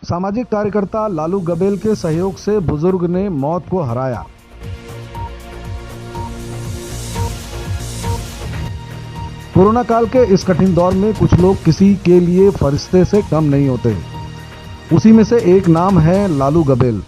सामाजिक कार्यकर्ता लालू गबेल के सहयोग से बुजुर्ग ने मौत को हराया। कोरोना काल के इस कठिन दौर में कुछ लोग किसी के लिए फरिश्ते से कम नहीं होते। उसी में से एक नाम है लालू गबेल,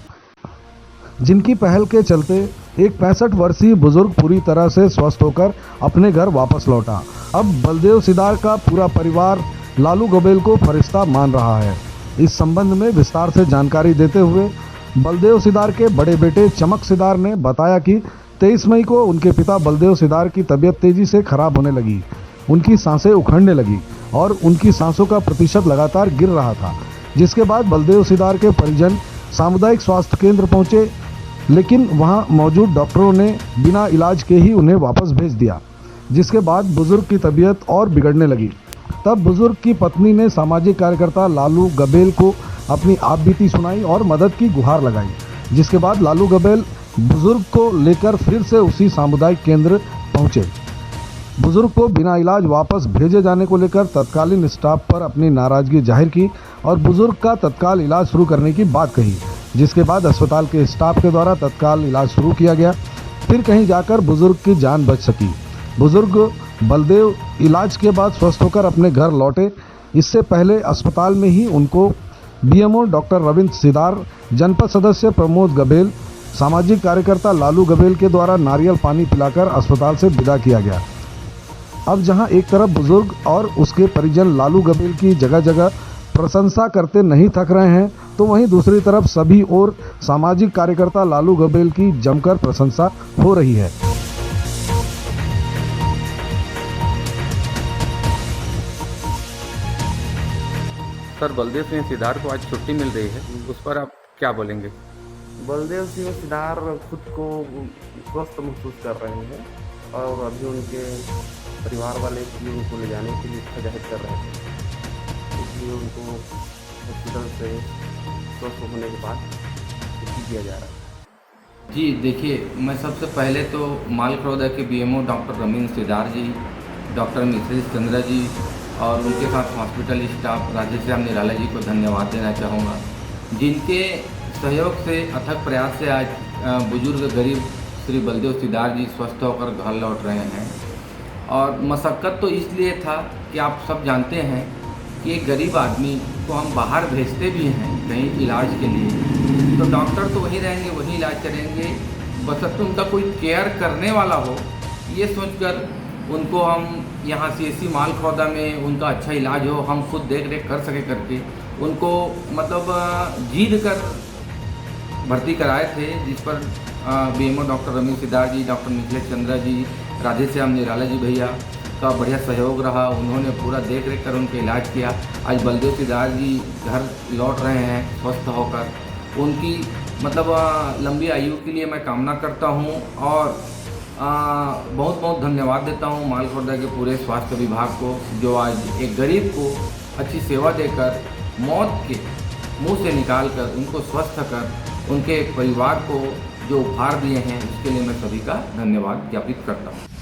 जिनकी पहल के चलते एक 65 वर्षीय बुजुर्ग पूरी तरह से स्वस्थ होकर अपने घर वापस लौटा। अब बलदेव सिदार का पूरा परिवार लालू गबेल को फरिश्ता मान रहा है। इस संबंध में विस्तार से जानकारी देते हुए बलदेव सिदार के बड़े बेटे चमक सिदार ने बताया कि 23 मई को उनके पिता बलदेव सिदार की तबीयत तेजी से खराब होने लगी। उनकी सांसें उखड़ने लगी और उनकी सांसों का प्रतिशत लगातार गिर रहा था, जिसके बाद बलदेव सिदार के परिजन सामुदायिक स्वास्थ्य केंद्र पहुंचे, लेकिन वहां मौजूद डॉक्टरों ने बिना इलाज के ही उन्हें वापस भेज दिया, जिसके बाद बुजुर्ग की तबीयत और बिगड़ने लगी। तब बुजुर्ग की पत्नी ने सामाजिक कार्यकर्ता लालू गबेल को अपनी आपबीती सुनाई और मदद की गुहार लगाई, जिसके बाद लालू गबेल बुजुर्ग को लेकर फिर से उसी सामुदायिक केंद्र पहुंचे। बुजुर्ग को बिना इलाज वापस भेजे जाने को लेकर तत्कालीन स्टाफ पर अपनी नाराजगी जाहिर की और बुजुर्ग का तत्काल इलाज शुरू करने की बात कही, जिसके बाद अस्पताल के स्टाफ के द्वारा तत्काल इलाज शुरू किया गया। फिर कहीं जाकर बुजुर्ग की जान बच सकी। बुजुर्ग बलदेव इलाज के बाद स्वस्थ होकर अपने घर लौटे। इससे पहले अस्पताल में ही उनको बीएमओ डॉक्टर रविंद्र सिदार, जनपद सदस्य प्रमोद गबेल, सामाजिक कार्यकर्ता लालू गबेल के द्वारा नारियल पानी पिलाकर अस्पताल से विदा किया गया। अब जहां एक तरफ बुजुर्ग और उसके परिजन लालू गबेल की जगह जगह प्रशंसा करते नहीं थक रहे हैं, तो वहीं दूसरी तरफ सभी और सामाजिक कार्यकर्ता लालू गबेल की जमकर प्रशंसा हो रही है। सर, बलदेव सिंह सिदार को आज छुट्टी मिल रही है, उस पर आप क्या बोलेंगे? बलदेव सिंह सिदार खुद को स्वस्थ महसूस कर रहे हैं और अभी उनके परिवार वाले भी उनको ले जाने के लिए इच्छा जाहिर कर रहे थे, इसलिए उनको हॉस्पिटल से स्वस्थ होने के बाद छुट्टी दिया जा रहा है। जी देखिए, मैं सबसे पहले तो मालखरौदा के बीएमओ डॉक्टर रविंद्र सिदार जी, डॉक्टर मिश्रेश चंद्रा जी और उनके साथ हॉस्पिटल स्टाफ राधेश्याम निराला जी को धन्यवाद देना चाहूँगा, जिनके सहयोग से, अथक प्रयास से आज बुजुर्ग गरीब श्री बलदेव सिदार जी स्वस्थ होकर घर लौट रहे हैं। और मशक्क़त तो इसलिए था कि आप सब जानते हैं कि एक गरीब आदमी को हम बाहर भेजते भी हैं कहीं इलाज के लिए, तो डॉक्टर तो वहीं रहेंगे, वहीं इलाज करेंगे, बशर्ते उनका कोई केयर करने वाला हो, ये सोचकर उनको हम यहाँ CSC मालखरौदा में उनका अच्छा इलाज हो, हम खुद देख रेख कर सके करके उनको मतलब जीद कर भर्ती कराए थे, जिस पर बीएमओ डॉक्टर रविंद्र सिदार जी, डॉक्टर मिश्रेश चंद्रा जी, राधेश्याम निराला जी भैया का बढ़िया सहयोग रहा। उन्होंने पूरा देख रेख कर उनका इलाज किया। आज बलदेव सिदार जी घर लौट रहे हैं स्वस्थ होकर। उनकी मतलब लंबी आयु के लिए मैं कामना करता हूं और बहुत बहुत धन्यवाद देता हूं मालखरौदा के पूरे स्वास्थ्य विभाग को, जो आज एक गरीब को अच्छी सेवा देकर मौत के मुंह से निकाल कर उनको स्वस्थ कर उनके परिवार को जो उपहार दिए हैं, उसके लिए मैं सभी का धन्यवाद ज्ञापित करता हूँ।